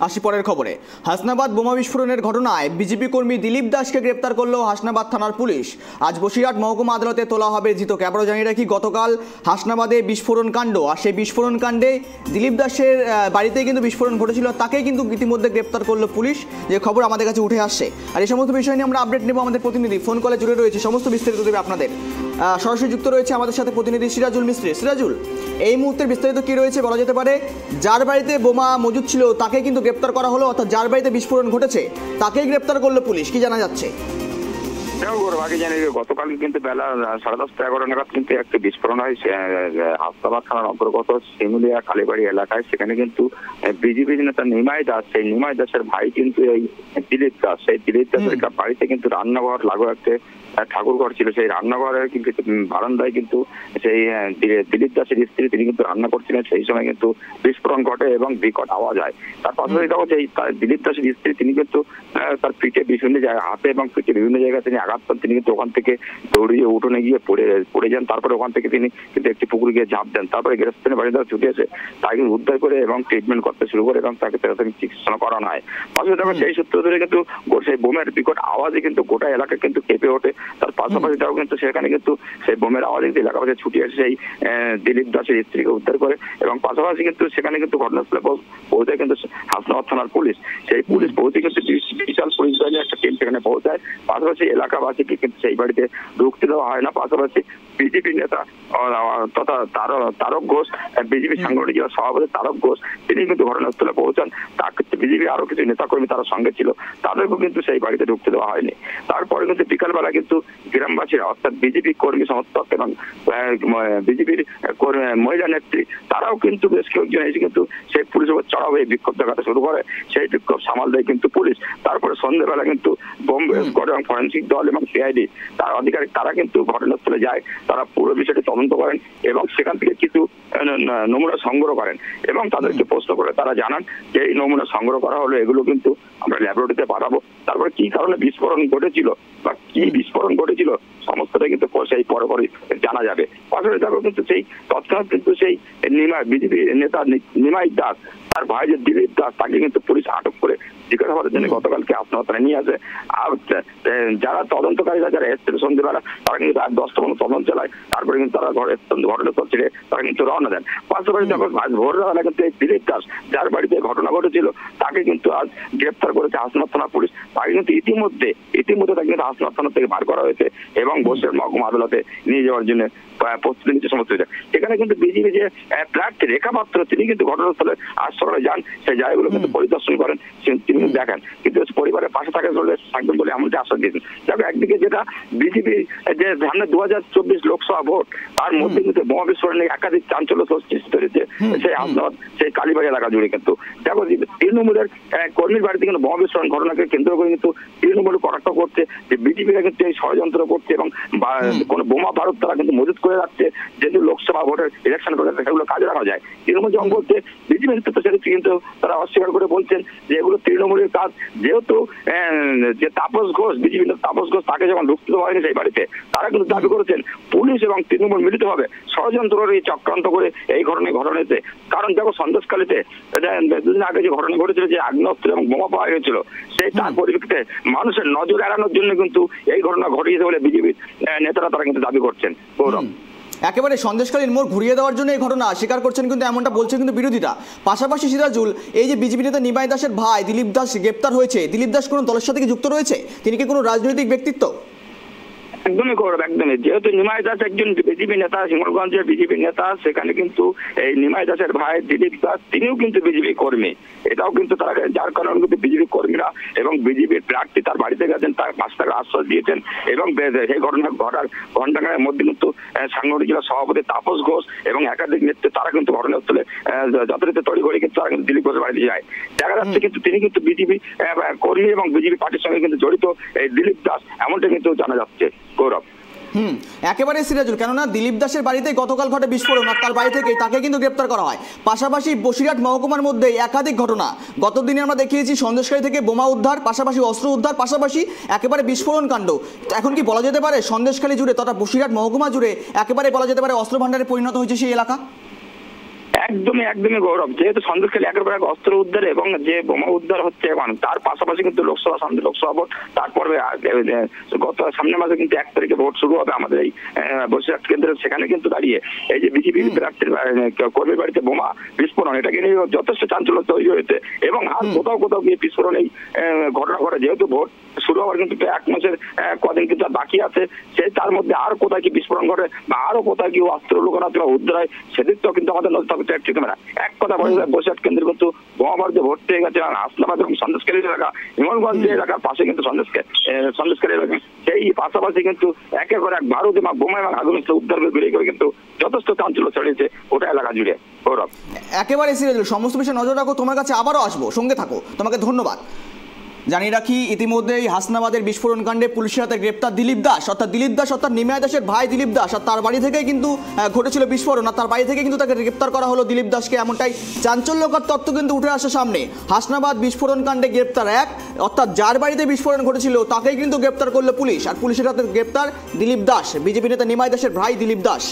আসি পরের খবরে। হাসনাবাদ বোমা বিস্ফোরণের ঘটনায় বিজেপি কর্মী দিলীপ দাসকে গ্রেপ্তার করল হাসনাবাদ থানার পুলিশ। আজ বসিরহাট মহকুমা আদালতে তোলা হবে ধৃতকে। আবারও জানিয়ে রাখি, গতকাল হাসনাবাদে বিস্ফোরণ কাণ্ড, আর সেই বিস্ফোরণ কাণ্ডে দিলীপ দাসের বাড়িতে কিন্তু বিস্ফোরণ ঘটেছিল, তাকে কিন্তু ইতিমধ্যে গ্রেপ্তার করলো পুলিশ, যে খবর আমাদের কাছে উঠে আসছে। আর এই সমস্ত বিষয় নিয়ে আমরা আপডেট নেব। আমাদের প্রতিনিধি ফোন কলে জুড়ে রয়েছে, সমস্ত বিস্তারিত দেবে আপনাদের। সরাসরি যুক্ত রয়েছে আমাদের সাথে প্রতিনিধি সিরাজুল মিস্ত্রি। সিরাজুল, এই মুহূর্তের বিস্তারিত কি রয়েছে বলা যেতে পারে? যার বাড়িতে বোমা মজুদ ছিল তাকে কিন্তু গ্রেপ্তার করা হলো, অর্থাৎ যার বাড়িতে বিস্ফোরণ ঘটেছে তাকেই গ্রেপ্তার করলো পুলিশ, কি জানা যাচ্ছে? আগে জানি গতকাল কিন্তু বেলা 10:30-11 নাগাদ কিন্তু একটা বিস্ফোরণ হয় হাসনাবাদ থানার অন্তর্গত শিমুলিয়া কালীবাড়ি এলাকায়। সেখানে কিন্তু বিজেপি নেতা নিমাই দাস, সেই নিমাই দাসের ভাই কিন্তু এই দিলীপ দাস, সেই দিলীপ দাসের বাড়িতে কিন্তু রান্নাঘর লাগো একটা ঠাকুর ঘর ছিল। সেই রান্নাঘরের কিন্তু বারান্দায় কিন্তু সেই দিলীপ দাসের স্ত্রী তিনি কিন্তু রান্না করছিলেন। সেই সময় কিন্তু বিস্ফোরণ ঘটে এবং বিকট আওয়াজ হয়। তার পাশাপাশি দেখো যে দিলীপ দাসের স্ত্রী তিনি কিন্তু তার পিঠে বিভিন্ন জায়গায়, হাতে এবং পিঠে বিভিন্ন জায়গায় তিনি আঘাত পান। তিনি কিন্তু ওখান থেকে দৌড়িয়ে উঠোনে গিয়ে পড়ে যান। তারপরে ওখান থেকে তিনি কিন্তু একটি পুকুরে গিয়ে ঝাঁপ দেন। তারপরে গ্রেফতারি বাড়ি দ্বারা ছুটে এসে তাকে উদ্ধার করে এবং ট্রিটমেন্ট করতে শুরু করে এবং তাকে চিকিৎসা করানো হয়। পাশাপাশি দেখো সেই সূত্র ধরে কিন্তু সেই বোমের বিকট আওয়াজে কিন্তু গোটা এলাকা কিন্তু কেঁপে ওঠে। তার পাশাপাশি তাও কিন্তু সেখানে কিন্তু সেই বোমের আওয়াজে কিন্তু এলাকাবাসী ছুটে এসে সেই দিলীপ দাসের স্ত্রীকে উদ্ধার করে এবং পাশাপাশি কিন্তু সেখানে কিন্তু ঘটনাস্থলে পৌঁছায় কিন্তু হাসনাবাদ থানার পুলিশ। সেই পুলিশ পৌঁছে কিন্তু বিশাল পুলিশ বাহিনীর একটা টিম সেখানে পৌঁছায়। পাশাপাশি এলাকাবাসীকে কিন্তু সেই বাড়িতে ঢুকতে দেওয়া হয় না। পাশাপাশি বিজেপি নেতা তথা তারক ঘোষ, বিজেপি সাংগঠনিক জেলা সভাপতি তারক ঘোষ, তিনি কিন্তু ঘটনাস্থলে পৌঁছান। তাকে বিজেপি আরো কিছু নেতাকর্মী তারা সঙ্গে ছিল, তাদেরকেও কিন্তু সেই বাড়িতে ঢুকতে দেওয়া হয়নি। তারপরে কিন্তু বিকালবেলা কিন্তু গ্রামবাসীরা অর্থাৎ বিজেপি কর্মী সমর্থক এবং বিজেপির মহিলা নেত্রী তারাও কিন্তু বেশ কয়েকজন এসে কিন্তু সেই পুলিশের উপর চড়াও হয়ে বিক্ষোভ দেখাতে শুরু করে। সেই বিক্ষোভ সামাল দেয় কিন্তু পুলিশ। তারপরে সন্ধ্যেবেলা কিন্তু বোম্বে স্কোয়াড এবং ফরেন্সিক দল এবং সিআইডি তার আধিকারিক তারা কিন্তু ঘটনাস্থলে যায়। তারা পুরো বিষয়টি তদন্ত করেন এবং সেখান থেকে কিছু নমুনা সংগ্রহ করেন এবং তাদেরকে প্রশ্ন করে তারা জানান যে এই নমুনা সংগ্রহ করা হলো, এগুলো কিন্তু আমরা ল্যাবরেটরিতে পাঠাবো। তারপরে কি কারণে বিস্ফোরণ ঘটেছিল বা কি বিস্ফোরণ ঘটেছিল সমস্তটা কিন্তু সেই পরে জানা যাবে। পাশাপাশি দেখো কিন্তু সেই তৎক্ষণাৎ কিন্তু সেই বিজেপি নেতা নিমাই দাস, তার ভাই যে দিলীপ দাস, তাকে কিন্তু পুলিশ আটক করে জিজ্ঞাসাবাদের জন্য গতকালকে হাসনাবাদ থানায় নিয়ে আসে। আর যারা তদন্তকারীরা যারা এসেছিল সন্ধ্যেবেলা তারা কিন্তু 10টা মতো তদন্ত চালায়। তারপরে কিন্তু তারা ঘটনাস্থল ছেড়ে তারা কিন্তু রওনা দেন। পাশাপাশি দেখো আজ ভোরবেলা কিন্তু এই দিলীপ দাস যার বাড়িতে ঘটনা ঘটেছিল তাকে কিন্তু আজ গ্রেপ্তার করেছে হাসনাবাদ থানা পুলিশ। তাকে কিন্তু ইতিমধ্যে তাকে কিন্তু হাসনাবাদ থানা থেকে বার করা হয়েছে এবং বসিরহাট মহকুমা আদালতে নিয়ে যাওয়ার জন্য প্রস্তুতি নিচ্ছে সমস্ত। সেখানে কিন্তু বিজেপি যে প্রার্থী রেখা পাত্র তিনি কিন্তু ঘটনাস্থলে আজ সকালে যান, সেই জায়গাগুলো কিন্তু পরিদর্শন করেন, তিনি দেখেন, কিন্তু পরিবারের পাশে থাকবেন বলে এমনটি আশ্বাস দিয়েছেন। দেখো একদিকে যেটা বিজেপি যে সামনে 2024 লোকসভা ভোট, তার মধ্যে কিন্তু বোমা বিস্ফোরণে একাধিক চাঞ্চল্য সৃষ্টি হয়েছে সেই হাসনাবাদ সেই কালীবাড়ি এলাকা জুড়ে। কিন্তু দেখো তৃণমূলের কর্মীর বাড়িতে কিন্তু বোমা বিস্ফোরণ ঘটনাকে কেন্দ্র করে কিন্তু তৃণমূল কটাক্ষ করছে যে বিজেপিরা কিন্তু এই ষড়যন্ত্র করছে এবং কোনো বোমা ভারত তারা কিন্তু মজুত করে রাখছে, যেহেতু লোকসভা ভোটের ইলেকশন করে সেগুলো কাজে রাখা যায়। তৃণমূল যখন বলছে বিজেপি নেতৃত্ব সেক্ষেত্রে কিন্তু তারা অস্বীকার করে বলছেন যে এগুলো তৃণমূলের কাজ। যেহেতু যে তাপস ঘোষ, বিজেপি তাপস ঘোষ, তাকে যখন ঢুকতে দেওয়া হয়নি সেই বাড়িতে, তারা কিন্তু দাবি করেছেন পুলিশ এবং তৃণমূল মিলিত হবে ষড়যন্ত্র করে চক্রান্ত করে এই ঘটনাতে। কারণ দেখো সন্দেশখালীতে দুদিন আগে যে ঘটনা ঘটেছিল যে আগ্নেয়াস্ত্র এবং বোমা পাওয়া গেছিল, সেই তার পরিপ্রেক্ষিতে মানুষের নজর এড়ানোর জন্য কিন্তু এই ঘটনা ঘটিয়েছে বলে বিজেপির নেতারা তারা কিন্তু দাবি করছেন। গৌরব, একেবারে সন্দেশকালীন মোড় ঘুরিয়ে দেওয়ার জন্য এই ঘটনা স্বীকার করছেন কিন্তু, এমনটা বলছেন কিন্তু বিরোধীরা। পাশাপাশি সিরাজুল, এই যে বিজেপি নেতা নিমাই দাসের ভাই দিলীপ দাস গ্রেপ্তার হয়েছে, দিলীপ দাস কোনো দলের সাথে কি যুক্ত রয়েছে? তিনি কি কোনো রাজনৈতিক ব্যক্তিত্ব? একদমই গৌরব, একদমই। যেহেতু নিমাই দাস একজন বিজেপি নেতা, সিঙ্গলগঞ্জের বিজেপি নেতা, সেখানে কিন্তু এই নিমাই দাসের ভাই দিলীপ দাস তিনিও কিন্তু বিজেপি কর্মী। এটাও কিন্তু তারা, যার কারণে কিন্তু বিজেপি কর্মীরা এবং বিজেপির প্রার্থী তার বাড়িতে গেছেন, তার 5 টাকা আশ্বাস দিয়েছেন এবং সেই ঘটনা ঘটার ঘণ্টাখানেকের মধ্যে কিন্তু সাংগঠনিক জেলা সভাপতি তাপস ঘোষ এবং একাধিক নেতৃত্ব তারা কিন্তু ঘটনাস্থলে যথারীতি তড়িঘড়ি কিন্তু তারা কিন্তু দিলীপ ঘোষের বাড়িতে যায়। দেখা যাচ্ছে কিন্তু তিনি কিন্তু বিজেপি কর্মী এবং বিজেপি পার্টির সঙ্গে কিন্তু জড়িত এই দিলীপ দাস, এমনটা কিন্তু জানা যাচ্ছে। গৌরব, একেবারে সিরাজুল, কেননা দিলীপ দাসের বাড়িতে গতকাল ঘটে বিস্ফোরণ, আর তার বাড়ি থেকে তাকে কিন্তু গ্রেপ্তার করা হয়। পাশাপাশি বসিরহাট মহকুমার মধ্যে একাধিক ঘটনা, গতদিনে আমরা দেখিয়েছি সন্দেশখালী থেকে বোমা উদ্ধার, পাশাপাশি অস্ত্র উদ্ধার, পাশাপাশি একেবারে বিস্ফোরণ কাণ্ড। এখন কি বলা যেতে পারে সন্দেশখালী জুড়ে তথা বসিরহাট মহকুমা জুড়ে একেবারে বলা যেতে পারে অস্ত্র ভাণ্ডারে পরিণত হয়েছে সেই এলাকা? একদমই একদমই গৌরব, যেহেতু সন্দেশখালী একের পর এক অস্ত্র উদ্ধার এবং যে বোমা উদ্ধার হচ্ছে এখন, তার পাশাপাশি কিন্তু লোকসভা ভোট, তারপরে গত সামনের মাসে কিন্তু 1 তারিখে ভোট শুরু হবে আমাদের এই বসিরহাট কেন্দ্রে। সেখানে কিন্তু দাঁড়িয়ে এই যে বিজেপি প্রার্থীর কর্মীর বাড়িতে বোমা বিস্ফোরণ, এটাকে নিয়ে যথেষ্ট চাঞ্চল্য তৈরি হয়েছে এবং আর কোথাও গিয়ে বিস্ফোরণ এই ঘটনা ঘটে। যেহেতু ভোট শুরু হওয়ার কিন্তু 1 মাসের কদিন কিন্তু আর বাকি আছে, সেই তার মধ্যে আর কোথায় কি বিস্ফোরণ ঘটে বা আরো কোথায় কি অস্ত্র লুকানো আছে বা উদ্ধার হয়, সেদিকটাও কিন্তু আমাদের নজর থাকতে একটি ক্যামেরা। এক কথা বলা যায়, বসিরহাট কেন্দ্রে কিন্তু বোমাবার যে ভর্তি হয়ে গেছে, হাসনাবাদ এবং সন্দেশখালী এলাকা, হিমনগঞ্জ এলাকার পাশে কিন্তু সন্দেশখালী এলাকা, সেই পাশাপাশি কিন্তু একের পর এক বারুদ এবং বোমা এবং আগুন উদ্ধার করে বেরিয়ে করে কিন্তু যথেষ্ট চাঞ্চল্য ছড়িয়েছে গোটা এলাকা জুড়ে। গৌরব, একেবারে সিরিয়াল, সমস্ত বিষয়ে নজর রাখো, তোমার কাছে আবারও আসবো, সঙ্গে থাকো, তোমাকে ধন্যবাদ। জানিয়ে রাখি, ইতিমধ্যেই হাসনাবাদের বিস্ফোরণ কাণ্ডে পুলিশের হাতে গ্রেপ্তার দিলীপ দাস অর্থাৎ নিমাই দাসের ভাই দিলীপ দাস, আর তার বাড়ি থেকেই কিন্তু ঘটেছিল বিস্ফোরণ, আর তার বাড়ি থেকে কিন্তু তাকে গ্রেপ্তার করা হলো দিলীপ দাসকে। এমনটাই চাঞ্চল্যকর তথ্য কিন্তু উঠে আসে সামনে। হাসনাবাদ বিস্ফোরণ কাণ্ডে গ্রেপ্তার অর্থাৎ যার বাড়িতে বিস্ফোরণ ঘটেছিল তাকেই কিন্তু গ্রেপ্তার করলো পুলিশ, আর পুলিশের হাতে গ্রেপ্তার দিলীপ দাস, বিজেপি নেতা নিমাই দাসের ভাই দিলীপ দাস।